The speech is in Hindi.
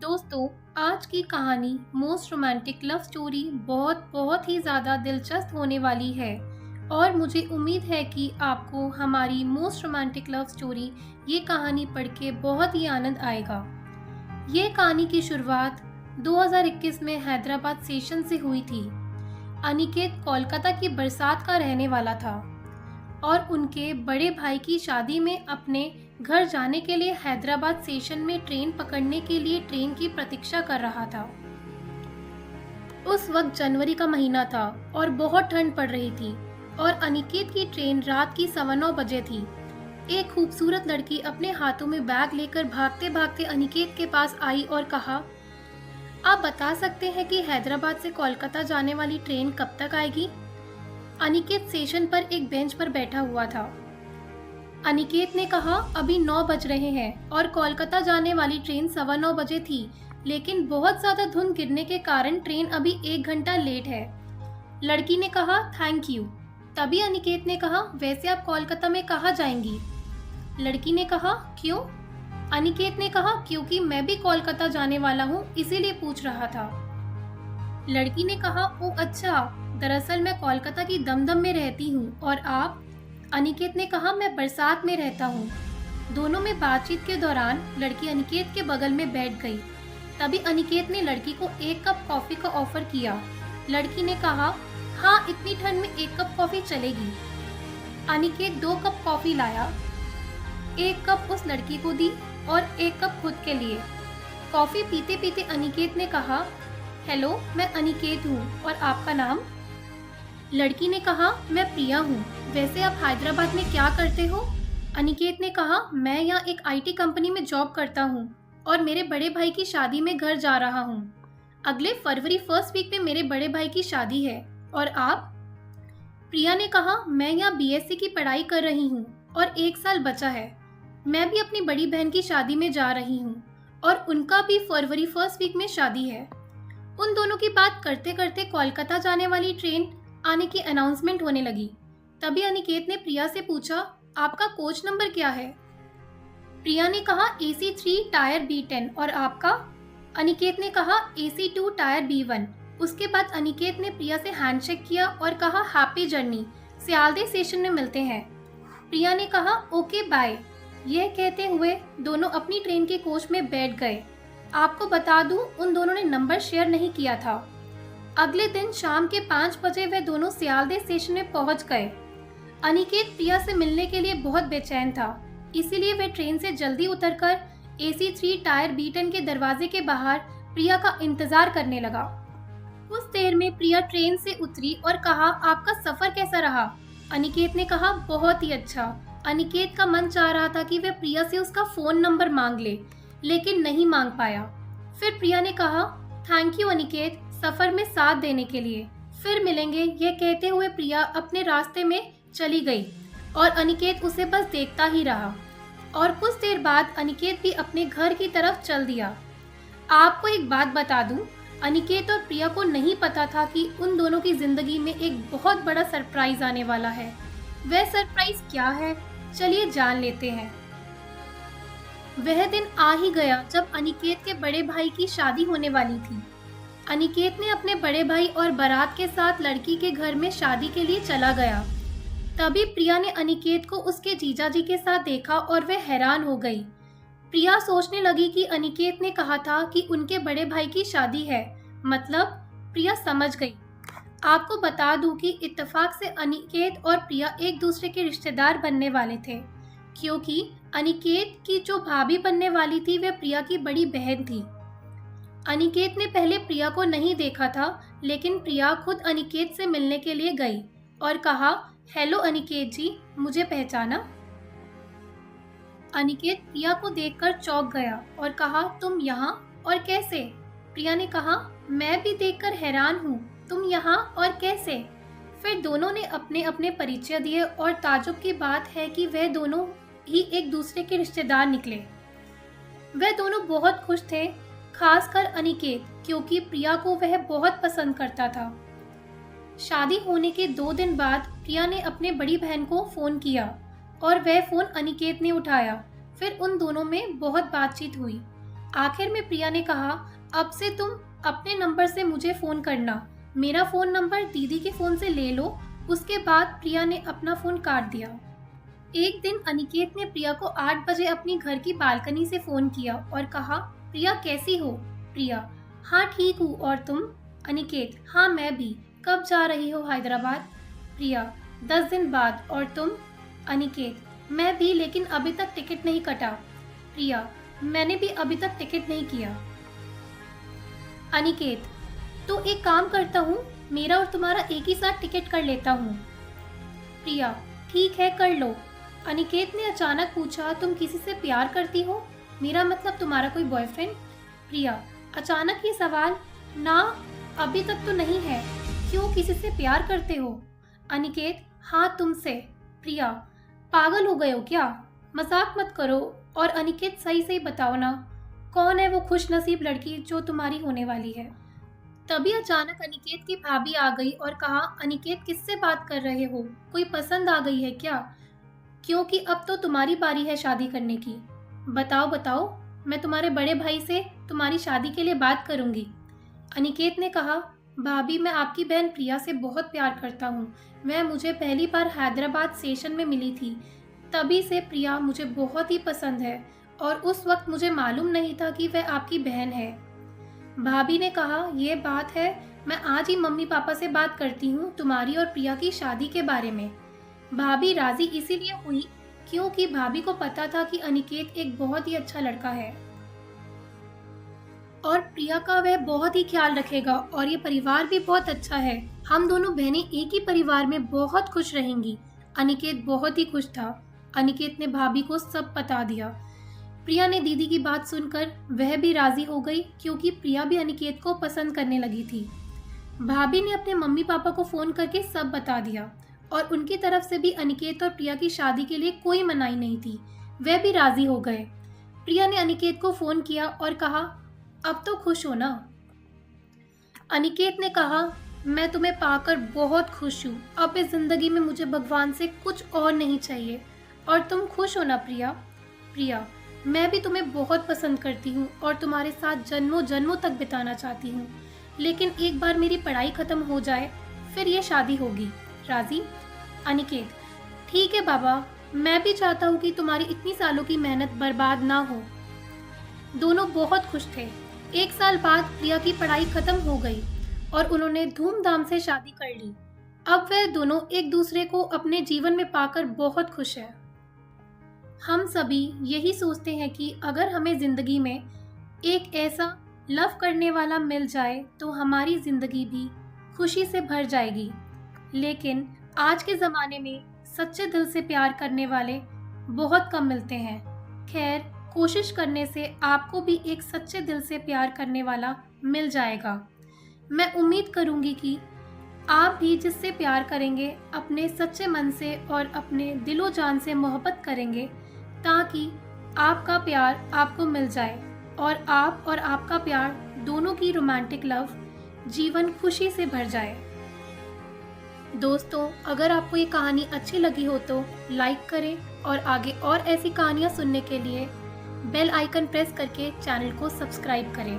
दोस्तों, आज की कहानी मोस्ट रोमांटिक लव स्टोरी बहुत ही ज़्यादा दिलचस्प होने वाली है और मुझे उम्मीद है कि आपको हमारी मोस्ट रोमांटिक लव स्टोरी ये कहानी पढ़ के बहुत ही आनंद आएगा। ये कहानी की शुरुआत 2021 में हैदराबाद सेशन से हुई थी। अनिकेत कोलकाता की बरसात का रहने वाला था और उनके बड़े भाई की शादी में अपने घर जाने के लिए हैदराबाद स्टेशन में ट्रेन पकड़ने के लिए ट्रेन की प्रतीक्षा कर रहा था। उस वक्त जनवरी का महीना था और बहुत ठंड पड़ रही थी और अनिकेत की ट्रेन रात की 9:15 बजे थी। एक खूबसूरत लड़की अपने हाथों में बैग लेकर भागते भागते अनिकेत के पास आई और कहा, आप बता सकते हैं कि हैदराबाद से कोलकाता जाने वाली ट्रेन कब तक आएगी? अनिकेत स्टेशन पर एक बेंच पर बैठा हुआ था। अनिकेत ने कहा, अभी 9 बज रहे हैं और कोलकाता जाने वाली ट्रेन 9:15 बजे थी, लेकिन बहुत ज्यादा धुंध गिरने के कारण ट्रेन अभी 1 घंटा लेट है। लड़की ने कहा, थैंक यू। तभी अनिकेत ने कहा, वैसे आप कोलकाता में कहाँ जाएंगी? लड़की ने कहा, क्यों? अनिकेत ने कहा, क्योंकि मैं भी कोलकाता जाने वाला हूँ, इसीलिए पूछ रहा था। लड़की ने कहा, ओ अच्छा, दरअसल मैं कोलकाता की दमदम में रहती हूँ और आप? अनिकेत ने कहा, मैं बरसात में रहता हूँ। दोनों में बातचीत के दौरान लड़की अनिकेत के बगल में बैठ गई। तभी अनिकेत ने लड़की को 1 कप कॉफी का ऑफर किया। लड़की ने कहा, हाँ, इतनी ठंड में 1 कप कॉफी चलेगी। अनिकेत 2 कप कॉफी लाया, 1 कप उस लड़की को दी और 1 कप खुद के लिए। कॉफी पीते पीते अनिकेत ने कहा, हेलो, मैं अनिकेत हूँ और आपका नाम? लड़की ने कहा, मैं प्रिया हूँ। वैसे आप हैदराबाद में क्या करते हो? अनिकेत ने कहा, मैं यहाँ एक आईटी कंपनी में जॉब करता हूँ और मेरे बड़े भाई की शादी में घर जा रहा हूँ। अगले फरवरी फर्स्ट वीक में मेरे बड़े भाई की शादी है। और आप? प्रिया ने कहा, मैं यहाँ बीएससी की पढ़ाई कर रही हूँ और 1 साल बचा है। मैं भी अपनी बड़ी बहन की शादी में जा रही हूँ और उनका भी फरवरी फर्स्ट वीक में शादी है। उन दोनों की बात करते करते कोलकाता जाने वाली ट्रेन आने की अनाउंसमेंट होने लगी। तभी अनिकेत ने प्रिया से पूछा, आपका कोच नंबर क्या है? प्रिया ने कहा, AC3 टायर B10 और आपका? अनिकेत ने कहा, AC2 टायर B1। उसके बाद अनिकेत ने प्रिया से हैंडशेक किया और कहा, हैप्पी जर्नी, सियालदह स्टेशन में मिलते हैं। प्रिया ने कहा, ओके बाय। यह कहते हुए दोनों अपनी ट्रेन के कोच में बैठ गए। आपको बता दूं, उन दोनों ने नंबर शेयर नहीं किया था। अगले दिन शाम के 5 बजे वे दोनों सियालदह स्टेशन में पहुंच गए। अनिकेत प्रिया से मिलने के लिए बहुत बेचैन था, इसीलिए वे ट्रेन से जल्दी उतरकर AC3 टायर B10 के दरवाजे के बाहर प्रिया का इंतजार करने लगा। कुछ देर में प्रिया ट्रेन से उतरी और कहा, आपका सफर कैसा रहा? अनिकेत ने कहा, बहुत ही अच्छा। अनिकेत का मन चाह रहा था कि वह प्रिया से उसका फोन नंबर मांग ले, लेकिन नहीं मांग पाया। फिर प्रिया ने कहा, थैंक यू अनिकेत, सफर में साथ देने के लिए। फिर मिलेंगे। यह कहते हुए प्रिया अपने रास्ते में चली गई और अनिकेत उसे बस देखता ही रहा। और कुछ देर बाद अनिकेत भी अपने घर की तरफ चल दिया। आपको एक बात बता दूं, अनिकेत और प्रिया को नहीं पता था कि उन दोनों की जिंदगी में एक बहुत बड़ा सरप्राइज आने वाला है। वह सरप्राइज क्या है, चलिए जान लेते हैं। वह दिन आ ही गया जब अनिकेत के बड़े भाई की शादी होने वाली थी। अनिकेत ने अपने बड़े भाई और बारात के साथ लड़की के घर में शादी के लिए चला गया। तभी प्रिया ने अनिकेत को उसके जीजाजी के साथ देखा और वह हैरान हो गई। प्रिया सोचने लगी कि अनिकेत ने कहा था कि उनके बड़े भाई की शादी है, मतलब प्रिया समझ गई। आपको बता दूं कि इत्तेफाक से अनिकेत और प्रिया एक दूसरे के रिश्तेदार बनने वाले थे, क्योंकि अनिकेत की जो भाभी बनने वाली थी वह प्रिया की बड़ी बहन थी। अनिकेत ने पहले प्रिया को नहीं देखा था, लेकिन प्रिया खुद अनिकेत से मिलने के लिए गई और कहा, हेलो अनिकेत जी, मुझे पहचाना? अनिकेत प्रिया को देखकर चौंक गया और कहा, तुम यहाँ और कैसे? प्रिया ने कहा, मैं भी देखकर हैरान हूँ, तुम यहाँ और कैसे? फिर दोनों ने अपने अपने परिचय दिए और ताज्जुब की बात है कि वह दोनों ही एक दूसरे के रिश्तेदार निकले। वह दोनों बहुत खुश थे, खासकर अनिकेत, क्योंकि प्रिया को वह बहुत पसंद करता था। शादी होने के 2 दिन बाद प्रिया ने अपने बड़ी बहन को फोन किया और वह फोन अनिकेत ने उठाया। फिर उन दोनों में बहुत बातचीत हुई। आखिर में प्रिया ने कहा, अब से तुम अपने नंबर से मुझे फ़ोन करना, मेरा फ़ोन नंबर दीदी के फ़ोन से ले लो। उसके बाद प्रिया ने अपना फ़ोन काट दिया। एक दिन अनिकेत ने प्रिया को 8 बजे अपनी घर की बालकनी से फ़ोन किया और कहा, प्रिया कैसी हो? प्रिया, हाँ ठीक हूँ, और तुम? अनिकेत, हाँ मैं भी। कब जा रही हो हैदराबाद? प्रिया, 10 दिन बाद। और तुम? अनिकेत, मैं भी, लेकिन अभी तक टिकट नहीं कटा। प्रिया, मैंने भी अभी तक टिकट नहीं किया। अनिकेत, तो एक काम करता हूँ, मेरा और तुम्हारा एक ही साथ टिकट कर लेता हूँ। प्रिया, ठीक है कर लो। अनिकेत ने अचानक पूछा, तुम किसी से प्यार करती हो? मेरा मतलब तुम्हारा कोई बॉयफ्रेंड? प्रिया, अचानक ये सवाल? ना, अभी तक तो नहीं है। क्यों, किसी से प्यार करते हो? अनिकेत, हाँ तुमसे। प्रिया, पागल हो गए हो क्या? मजाक मत करो। और अनिकेत, सही सही बताओ ना, कौन है वो खुश नसीब लड़की जो तुम्हारी होने वाली है? तभी अचानक अनिकेत की भाभी आ गई और कहा, अनिकेत किससे बात कर रहे हो? कोई पसंद आ गई है क्या? क्योंकि अब तो तुम्हारी बारी है शादी करने की। बताओ बताओ, मैं तुम्हारे बड़े भाई से तुम्हारी शादी के लिए बात करूंगी। अनिकेत ने कहा, भाभी मैं आपकी बहन प्रिया से बहुत प्यार करता हूँ। वह मुझे पहली बार हैदराबाद स्टेशन में मिली थी, तभी से प्रिया मुझे बहुत ही पसंद है, और उस वक्त मुझे मालूम नहीं था कि वह आपकी बहन है। भाभी ने कहा, ये बात है, मैं आज ही मम्मी पापा से बात करती हूँ तुम्हारी और प्रिया की शादी के बारे में। भाभी राजी इसीलिए हुई क्योंकि भाभी को पता था कि अनिकेत एक बहुत ही अच्छा लड़का है और प्रिया का वह बहुत ही ख्याल रखेगा, और ये परिवार भी बहुत अच्छा है। हम दोनों बहनें एक ही परिवार में बहुत खुश रहेंगी। अनिकेत बहुत ही खुश था। अनिकेत ने भाभी को सब बता दिया। प्रिया ने दीदी की बात सुनकर वह भी राजी हो गई, क्योंकि प्रिया भी अनिकेत को पसंद करने लगी थी। भाभी ने अपने मम्मी पापा को फोन करके सब बता दिया, और उनकी तरफ से भी अनिकेत और प्रिया की शादी के लिए कोई मनाही नहीं थी। वह भी राजी हो गए। प्रिया ने अनिकेत को फोन किया और कहा, अब तो खुश हो ना? अनिकेत ने कहा, मैं तुम्हें पाकर बहुत खुश हूँ। अब इस जिंदगी में मुझे भगवान से कुछ और नहीं चाहिए। और तुम खुश हो ना प्रिया? प्रिया, मैं भी तुम्हें बहुत पसंद करती हूँ और तुम्हारे साथ जन्मों जन्मों तक बिताना चाहती हूँ, लेकिन एक बार मेरी पढ़ाई खत्म हो जाए फिर ये शादी होगी। राजी? अनिकेत, ठीक है बाबा, मैं भी चाहता हूँ कि तुम्हारी इतनी सालों की मेहनत बर्बाद ना हो। दोनों बहुत खुश थे। 1 साल बाद प्रिया की पढ़ाई खत्म हो गई और उन्होंने धूमधाम से शादी कर ली। अब वह दोनों एक दूसरे को अपने जीवन में पाकर बहुत खुश हैं। हम सभी यही सोचते हैं कि अगर हमें जिंदगी में एक ऐसा लव करने वाला मिल जाए तो हमारी जिंदगी भी खुशी से भर जाएगी। लेकिन आज के ज़माने में सच्चे दिल से प्यार करने वाले बहुत कम मिलते हैं। खैर, कोशिश करने से आपको भी एक सच्चे दिल से प्यार करने वाला मिल जाएगा। मैं उम्मीद करूंगी कि आप भी जिससे प्यार करेंगे अपने सच्चे मन से और अपने दिलो जान से मोहब्बत करेंगे, ताकि आपका प्यार आपको मिल जाए और आप और आपका प्यार दोनों की रोमांटिक लव जीवन खुशी से भर जाए। दोस्तों, अगर आपको ये कहानी अच्छी लगी हो तो लाइक करें, और आगे और ऐसी कहानियाँ सुनने के लिए बेल आइकन प्रेस करके चैनल को सब्सक्राइब करें।